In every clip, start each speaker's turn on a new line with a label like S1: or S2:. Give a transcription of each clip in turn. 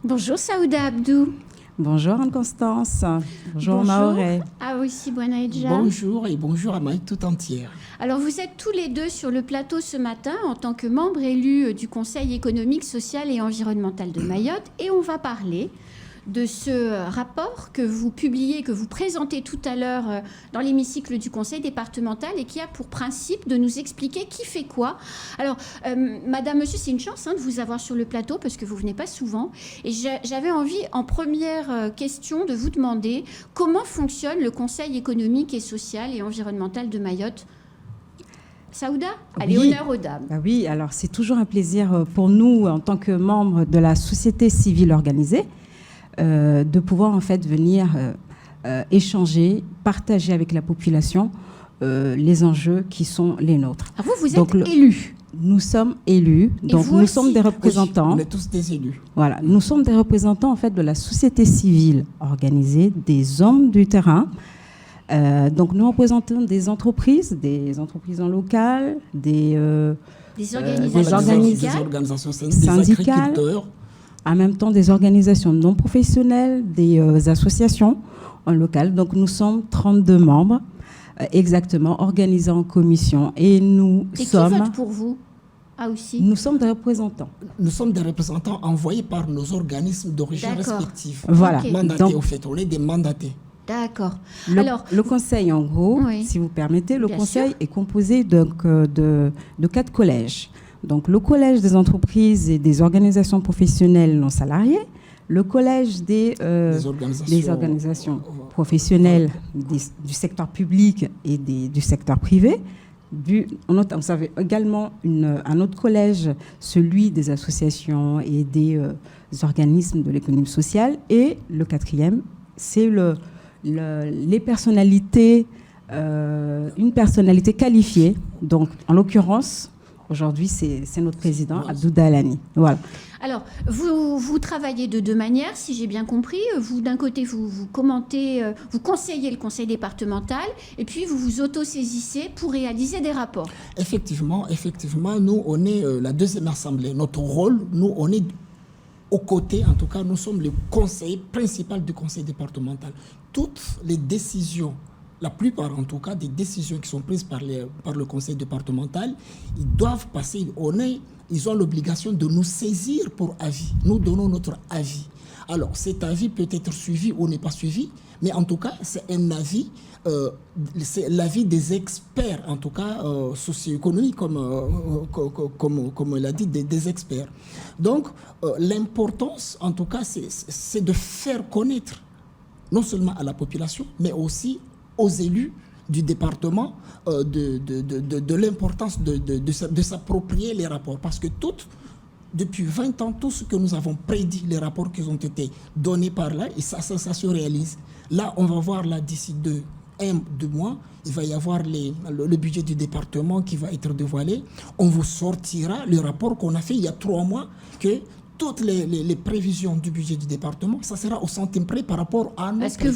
S1: Bonjour Saouda Abdou.
S2: Bonjour Anne-Constance. Bonjour
S1: Bonjour.
S2: Maoré.
S1: Ah aussi, Bouanaïdja.
S3: Bonjour et bonjour à Maï tout entière.
S1: Alors vous êtes tous les deux sur le plateau ce matin en tant que membres élus du Conseil économique, social et environnemental de Mayotte et on va parler de ce rapport que vous publiez, que vous présentez tout à l'heure dans l'hémicycle du Conseil départemental et qui a pour principe de nous expliquer qui fait quoi. Alors, Madame, Monsieur, c'est une chance de vous avoir sur le plateau parce que vous venez pas souvent. Et j'avais envie, en première question, de vous demander comment fonctionne le Conseil économique et social et environnemental de Mayotte. Saouda, allez,
S2: Oui.
S1: honneur aux dames.
S2: Oui, alors c'est toujours un plaisir pour nous, en tant que membres de la société civile organisée, de pouvoir en fait venir échanger, partager avec la population les enjeux qui sont les nôtres.
S1: Alors vous êtes
S2: Donc,
S1: élus.
S2: Nous sommes élus, donc
S1: vous
S2: nous
S1: aussi.
S2: sommes des représentants.
S3: Oui, on est tous des élus.
S2: Voilà, nous sommes des représentants en fait de la société civile organisée, des hommes du terrain. Donc nous représentons des entreprises en local, des
S1: organisations
S2: syndicales,
S3: des agriculteurs.
S2: en même temps des organisations non professionnelles, des associations en local. Donc nous sommes 32 membres exactement organisés en commission et nous
S1: Et
S2: sommes...
S1: qui vote pour vous? Ah aussi.
S2: Nous sommes des représentants.
S3: Nous sommes des représentants envoyés par nos organismes d'origine
S1: D'accord.
S3: respectifs.
S2: Voilà.
S1: Ok.
S3: Mandatés,
S2: Donc,
S3: au fait, on est des mandatés.
S1: D'accord.
S2: Le, le conseil, en gros,
S1: Oui.
S2: si vous permettez, le
S1: Bien
S2: conseil
S1: sûr.
S2: est composé donc, de 4 collèges. Donc, le collège des entreprises et des organisations professionnelles non salariées, le collège des organisations professionnelles du secteur public et du secteur privé. Vous avez également un autre collège, celui des associations et des organismes de l'économie sociale. Et le 4e, c'est les personnalités, une personnalité qualifiée. Donc, en l'occurrence, aujourd'hui, c'est notre président, Abdou Dalani. Voilà.
S1: Alors, vous travaillez de deux manières, si j'ai bien compris. Vous, d'un côté, vous commentez, vous conseillez le conseil départemental, et puis vous vous autosaisissez pour réaliser des rapports.
S3: Effectivement, nous, on est la deuxième assemblée. Notre rôle, nous, on est aux côtés, en tout cas, nous sommes le conseiller principal du conseil départemental. Toutes les décisions, la plupart en tout cas, des décisions qui sont prises par le conseil départemental, ils doivent passer, ils ont l'obligation de nous saisir pour avis. Nous donnons notre avis. Alors, cet avis peut être suivi ou n'est pas suivi, mais en tout cas, c'est un avis, c'est l'avis des experts, en tout cas socio-économiques, comme l'a dit, des experts. Donc, l'importance, en tout cas, c'est de faire connaître, non seulement à la population, mais aussi aux élus du département, de l'importance de s'approprier les rapports. Parce que depuis 20 ans, tout ce que nous avons prédit, les rapports qui ont été donnés par là, et ça se réalise. Là, on va voir là d'ici 2 mois, il va y avoir le budget du département qui va être dévoilé. On vous sortira le rapport qu'on a fait il y a 3 mois, que toutes les prévisions du budget du département, ça sera au centime près par rapport à nos prévisions.
S1: Que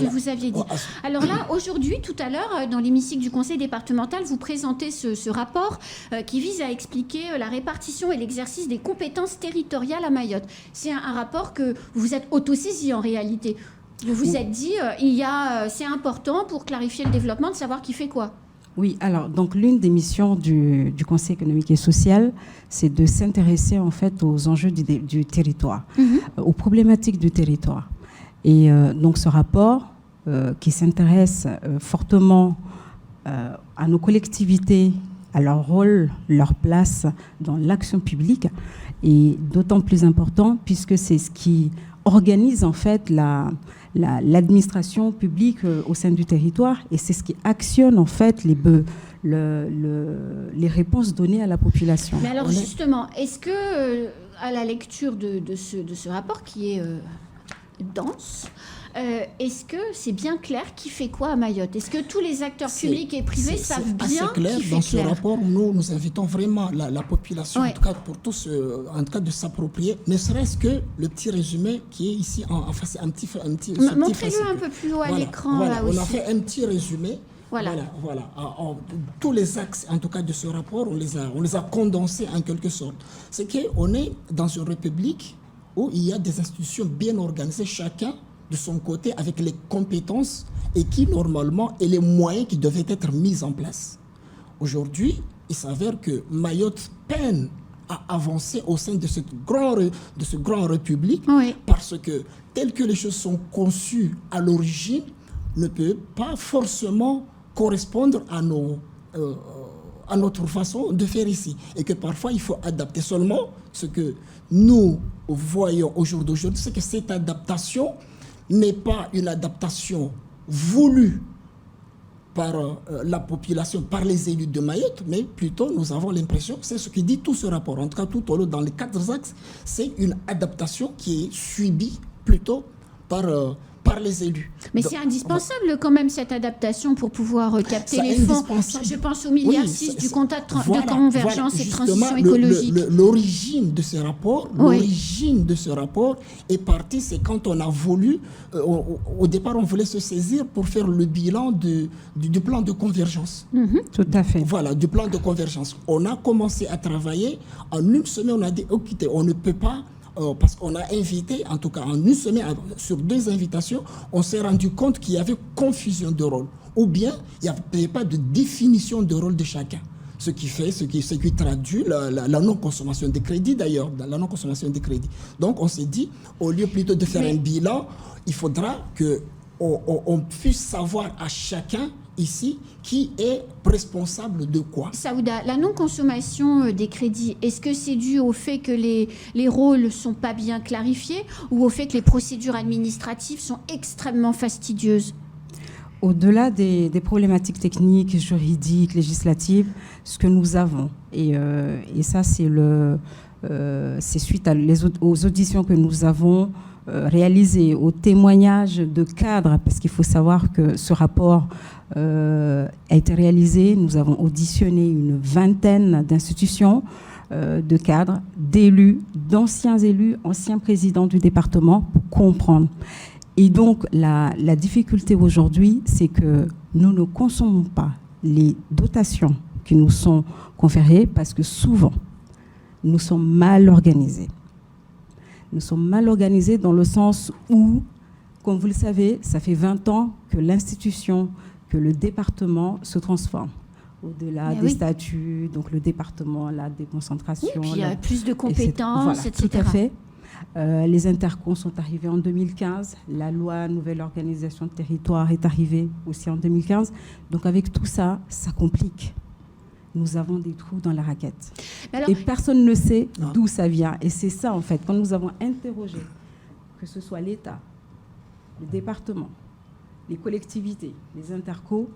S1: vous aviez dit. Alors là, aujourd'hui, tout à l'heure, dans l'hémicycle du conseil départemental, vous présentez ce rapport qui vise à expliquer la répartition et l'exercice des compétences territoriales à Mayotte. C'est un rapport que vous êtes autosaisi en réalité. Vous vous êtes dit, c'est important pour clarifier le développement de savoir qui fait quoi.
S2: Oui, alors, donc l'une des missions du Conseil économique et social, c'est de s'intéresser en fait aux enjeux du territoire, aux problématiques du territoire. Et donc ce rapport qui s'intéresse fortement à nos collectivités, à leur rôle, leur place dans l'action publique, est d'autant plus important puisque c'est ce qui organise en fait l'administration publique au sein du territoire et c'est ce qui actionne en fait les réponses données à la population.
S1: Mais alors justement, est-ce que à la lecture de ce rapport qui est dense, est-ce que c'est bien clair qui fait quoi à Mayotte? Est-ce que tous les acteurs publics et privés savent bien
S3: assez clair.
S1: Qui fait
S3: dans ce rapport, nous invitons vraiment la population, en tout cas pour tous, en tout cas de s'approprier, ne serait-ce que le petit résumé qui est ici en face, un petit
S1: montrez-le un peu plus haut à l'écran.
S3: Voilà,
S1: là
S3: on
S1: aussi.
S3: a fait un petit résumé.
S1: Voilà.
S3: Tous les axes, en tout cas, de ce rapport, on les a condensés en quelque sorte. C'est qu'on est dans une république où il y a des institutions bien organisées, chacun de son côté, avec les compétences et qui, normalement, et les moyens qui devaient être mis en place. Aujourd'hui, il s'avère que Mayotte peine à avancer au sein de ce grand république, oui, parce que, tel que les choses sont conçues à l'origine, ne peut pas forcément correspondre à notre façon de faire ici. Et que parfois, il faut adapter. Seulement, ce que nous voyons au jour d'aujourd'hui, c'est que cette adaptation n'est pas une adaptation voulue par la population, par les élus de Mayotte, mais plutôt nous avons l'impression, c'est ce que dit tout ce rapport, en tout cas tout au long dans les 4 axes, c'est une adaptation qui est subie plutôt par les élus.
S1: Mais donc, c'est indispensable quand même cette adaptation pour pouvoir capter les fonds. Je pense aux milliards 6 du contrat de convergence et de transition écologique.
S3: L'origine de ce rapport, est partie, c'est quand on a voulu, au départ on voulait se saisir pour faire le bilan du plan de convergence.
S2: Tout à fait.
S3: Voilà, du plan de convergence. On a commencé à travailler, en une semaine on a dit, écoutez, on ne peut pas, parce qu'on a invité, en tout cas en une semaine, sur 2 invitations, on s'est rendu compte qu'il y avait confusion de rôle. Ou bien, il n'y avait pas de définition de rôle de chacun. Ce qui traduit la non-consommation des crédits, d'ailleurs, la non-consommation des crédits. Donc, on s'est dit, au lieu plutôt de faire un bilan, il faudra qu'on puisse savoir à chacun ici qui est responsable de quoi.
S1: Saouda, la non-consommation des crédits, est-ce que c'est dû au fait que les rôles ne sont pas bien clarifiés ou au fait que les procédures administratives sont extrêmement fastidieuses ?
S2: Au-delà des problématiques techniques, juridiques, législatives, ce que nous avons, et ça c'est suite aux auditions que nous avons réalisées, aux témoignages de cadres, parce qu'il faut savoir que ce rapport a été réalisé, nous avons auditionné une 20aine d'institutions, de cadres, d'élus, d'anciens élus, anciens présidents du département, pour comprendre. Et donc, la difficulté aujourd'hui, c'est que nous ne consommons pas les dotations qui nous sont conférées parce que souvent, nous sommes mal organisés. Nous sommes mal organisés dans le sens où, comme vous le savez, ça fait 20 ans que l'institution, que le département se transforme. Au-delà des statuts, donc le département, la déconcentration.
S1: Oui, puis il y a plus de compétences, etc.
S2: Tout à fait. Les intercos sont arrivés en 2015. La loi Nouvelle Organisation de Territoire est arrivée aussi en 2015. Donc avec tout ça, ça complique. Nous avons des trous dans la raquette. Et personne ne sait d'où ça vient. Et c'est ça, en fait, quand nous avons interrogé, que ce soit l'État, le département, les collectivités, les intercos,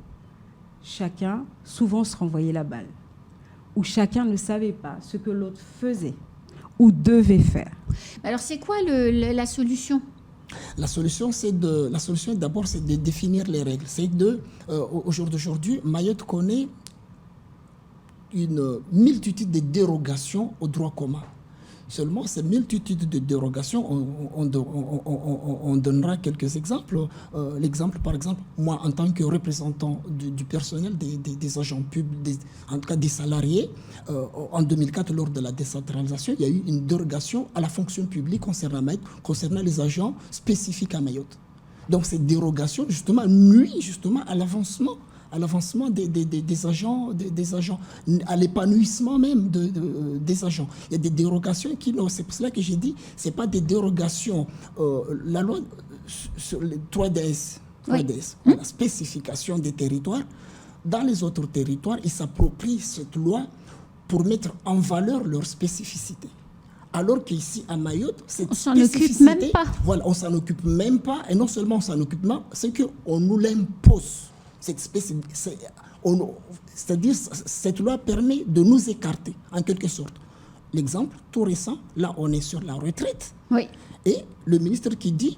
S2: chacun, souvent, se renvoyait la balle. Ou chacun ne savait pas ce que l'autre faisait ou devait faire.
S1: Alors, c'est quoi la solution ?
S3: La solution, d'abord, c'est de définir les règles. C'est au jour d'aujourd'hui, Mayotte connaît une multitude de dérogations au droit commun. Seulement, ces multitudes de dérogations, on donnera quelques exemples. L'exemple, par exemple, moi, en tant que représentant du personnel, des agents publics, en tout cas des salariés, en 2004, lors de la décentralisation, il y a eu une dérogation à la fonction publique concernant les agents spécifiques à Mayotte. Donc, cette dérogation, justement, nuit à l'avancement des agents, à l'épanouissement même des agents. Il y a des dérogations c'est pour cela que j'ai dit, ce n'est pas des dérogations. La loi sur les 3DS, la spécification des territoires, dans les autres territoires, ils s'approprient cette loi pour mettre en valeur leur spécificité. Alors qu'ici, à Mayotte, cette spécificité...
S1: On s'en occupe même pas.
S3: Voilà, on s'en occupe même pas. Et non seulement on s'en occupe pas, c'est qu'on nous l'impose. C'est-à-dire, cette loi permet de nous écarter, en quelque sorte. L'exemple tout récent, là, on est sur la retraite.
S1: Oui.
S3: Et le ministre qui dit,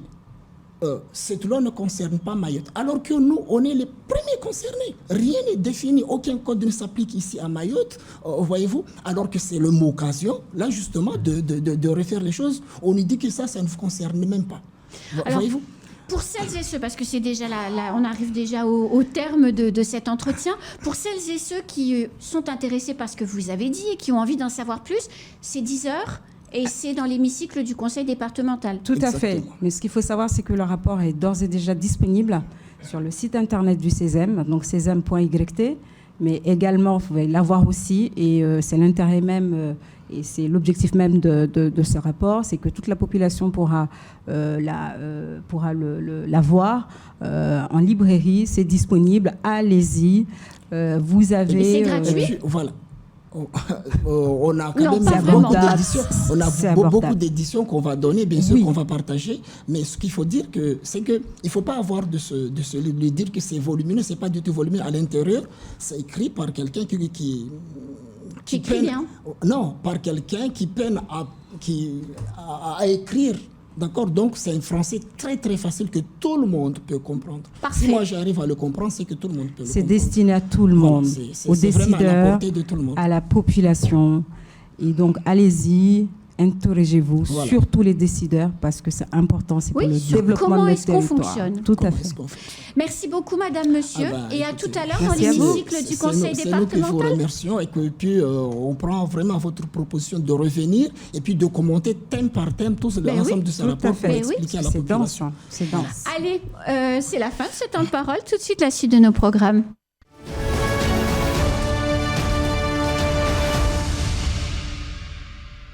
S3: cette loi ne concerne pas Mayotte. Alors que nous, on est les premiers concernés. Rien n'est défini, aucun code ne s'applique ici à Mayotte, voyez-vous. Alors que c'est le mot occasion, là, justement, de refaire les choses. On nous dit que ça ne vous concerne même pas. Voyez-vous.
S1: Pour celles et ceux, parce que c'est déjà on arrive déjà au terme de cet entretien, pour celles et ceux qui sont intéressés par ce que vous avez dit et qui ont envie d'en savoir plus, c'est 10 heures. Et c'est dans l'hémicycle du conseil départemental.
S2: Tout à fait. Mais ce qu'il faut savoir, c'est que le rapport est d'ores et déjà disponible sur le site internet du CESEM, donc cesem.yt, mais également, vous pouvez l'avoir aussi, et c'est l'intérêt même, et c'est l'objectif même de ce rapport, c'est que toute la population pourra l'avoir en librairie, c'est disponible, allez-y, vous avez...
S1: C'est gratuit
S3: voilà. On a quand même beaucoup d'éditions qu'on va donner, bien sûr, qu'on va partager. Mais ce qu'il faut dire, c'est qu'il ne faut pas avoir de ce livre, dire que c'est volumineux, ce n'est pas du tout volumineux. À l'intérieur, c'est écrit par quelqu'un qui
S1: écrit bien.
S3: Non, par quelqu'un qui peine à écrire. D'accord, donc c'est un français très très facile que tout le monde peut comprendre.
S1: Parfait.
S3: Si moi j'arrive à le comprendre, c'est que tout le monde peut le comprendre.
S2: C'est destiné à tout le monde, aux décideurs,
S3: de tout le monde.
S2: à la population. Et donc allez-y, interrogez-vous, surtout les décideurs, parce que c'est important, c'est pour le développement de notre territoire.
S1: Comment est-ce qu'on fonctionne ?
S2: Tout à fait.
S1: Merci beaucoup, madame, monsieur. Et à tout à l'heure dans
S2: Merci à vous.
S1: l'hémicycle du conseil
S3: C'est nous qui vous
S1: départemental.
S3: remercions et que puis on prend vraiment votre proposition de revenir et puis de commenter thème par thème tout l'ensemble de ce rapport pour expliquer à la population.
S2: C'est dense.
S1: Allez, c'est la fin de ce temps de parole. Tout de suite, la suite de nos programmes.